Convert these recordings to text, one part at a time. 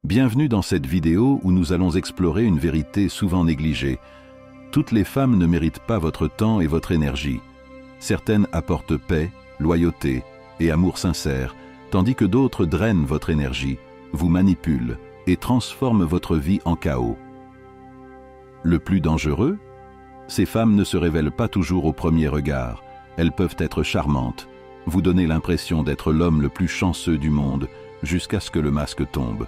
Bienvenue dans cette vidéo où nous allons explorer une vérité souvent négligée. Toutes les femmes ne méritent pas votre temps et votre énergie. Certaines apportent paix, loyauté et amour sincère, tandis que d'autres drainent votre énergie, vous manipulent et transforment votre vie en chaos. Le plus dangereux? Ces femmes ne se révèlent pas toujours au premier regard. Elles peuvent être charmantes, vous donner l'impression d'être l'homme le plus chanceux du monde, jusqu'à ce que le masque tombe.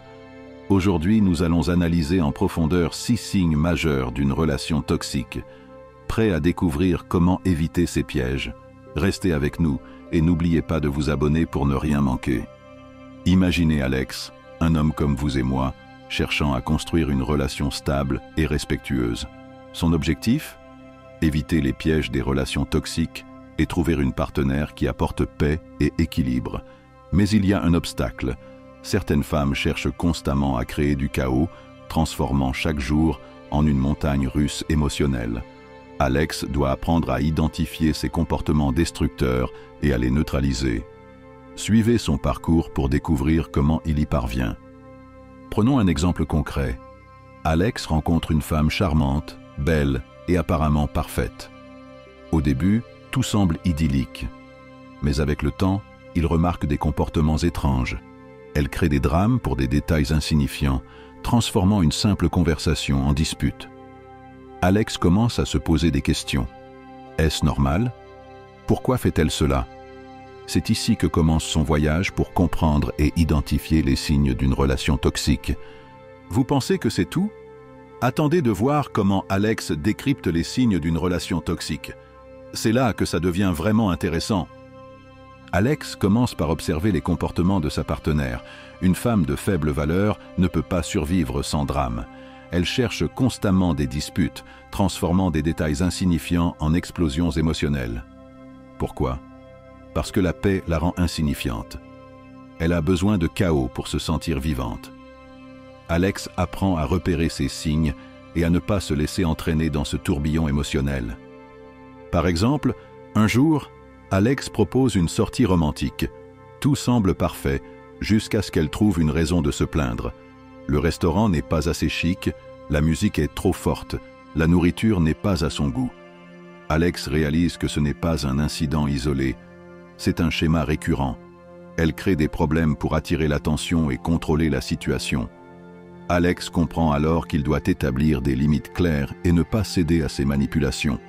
Aujourd'hui, nous allons analyser en profondeur 6 signes majeurs d'une relation toxique. Prêts à découvrir comment éviter ces pièges? Restez avec nous et n'oubliez pas de vous abonner pour ne rien manquer. Imaginez Alex, un homme comme vous et moi, cherchant à construire une relation stable et respectueuse. Son objectif? Éviter les pièges des relations toxiques et trouver une partenaire qui apporte paix et équilibre. Mais il y a un obstacle. Certaines femmes cherchent constamment à créer du chaos, transformant chaque jour en une montagne russe émotionnelle. Alex doit apprendre à identifier ses comportements destructeurs et à les neutraliser. Suivez son parcours pour découvrir comment il y parvient. Prenons un exemple concret. Alex rencontre une femme charmante, belle et apparemment parfaite. Au début, tout semble idyllique. Mais avec le temps, il remarque des comportements étranges. Elle crée des drames pour des détails insignifiants, transformant une simple conversation en dispute. Alex commence à se poser des questions. Est-ce normal? Pourquoi fait-elle cela? C'est ici que commence son voyage pour comprendre et identifier les signes d'une relation toxique. Vous pensez que c'est tout? Attendez de voir comment Alex décrypte les signes d'une relation toxique. C'est là que ça devient vraiment intéressant. Alex commence par observer les comportements de sa partenaire. Une femme de faible valeur ne peut pas survivre sans drame. Elle cherche constamment des disputes, transformant des détails insignifiants en explosions émotionnelles. Pourquoi? Parce que la paix la rend insignifiante. Elle a besoin de chaos pour se sentir vivante. Alex apprend à repérer ces signes et à ne pas se laisser entraîner dans ce tourbillon émotionnel. Par exemple, un jour, Alex propose une sortie romantique. Tout semble parfait, jusqu'à ce qu'elle trouve une raison de se plaindre. Le restaurant n'est pas assez chic, la musique est trop forte, la nourriture n'est pas à son goût. Alex réalise que ce n'est pas un incident isolé, c'est un schéma récurrent. Elle crée des problèmes pour attirer l'attention et contrôler la situation. Alex comprend alors qu'il doit établir des limites claires et ne pas céder à ses manipulations.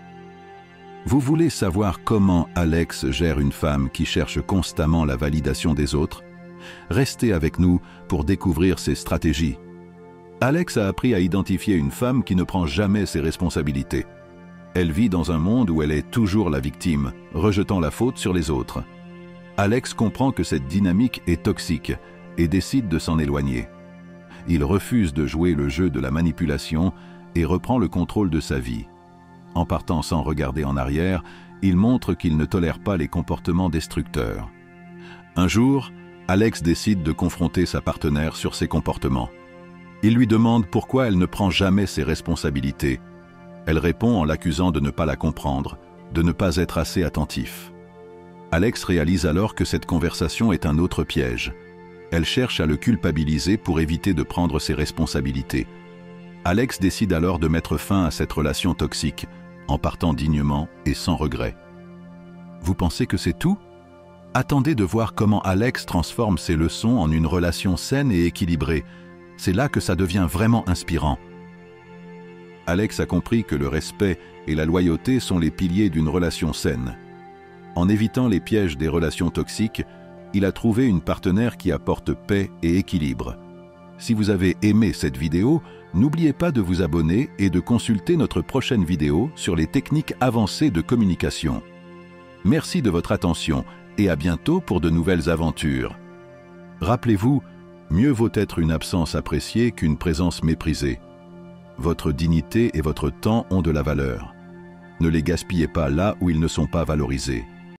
Vous voulez savoir comment Alex gère une femme qui cherche constamment la validation des autres? Restez avec nous pour découvrir ses stratégies. Alex a appris à identifier une femme qui ne prend jamais ses responsabilités. Elle vit dans un monde où elle est toujours la victime, rejetant la faute sur les autres. Alex comprend que cette dynamique est toxique et décide de s'en éloigner. Il refuse de jouer le jeu de la manipulation et reprend le contrôle de sa vie. En partant sans regarder en arrière, il montre qu'il ne tolère pas les comportements destructeurs. Un jour, Alex décide de confronter sa partenaire sur ses comportements. Il lui demande pourquoi elle ne prend jamais ses responsabilités. Elle répond en l'accusant de ne pas la comprendre, de ne pas être assez attentif. Alex réalise alors que cette conversation est un autre piège. Elle cherche à le culpabiliser pour éviter de prendre ses responsabilités. Alex décide alors de mettre fin à cette relation toxique, en partant dignement et sans regret. Vous pensez que c'est tout? Attendez de voir comment Alex transforme ses leçons en une relation saine et équilibrée. C'est là que ça devient vraiment inspirant. Alex a compris que le respect et la loyauté sont les piliers d'une relation saine. En évitant les pièges des relations toxiques, il a trouvé une partenaire qui apporte paix et équilibre. Si vous avez aimé cette vidéo, n'oubliez pas de vous abonner et de consulter notre prochaine vidéo sur les techniques avancées de communication. Merci de votre attention et à bientôt pour de nouvelles aventures. Rappelez-vous, mieux vaut être une absence appréciée qu'une présence méprisée. Votre dignité et votre temps ont de la valeur. Ne les gaspillez pas là où ils ne sont pas valorisés.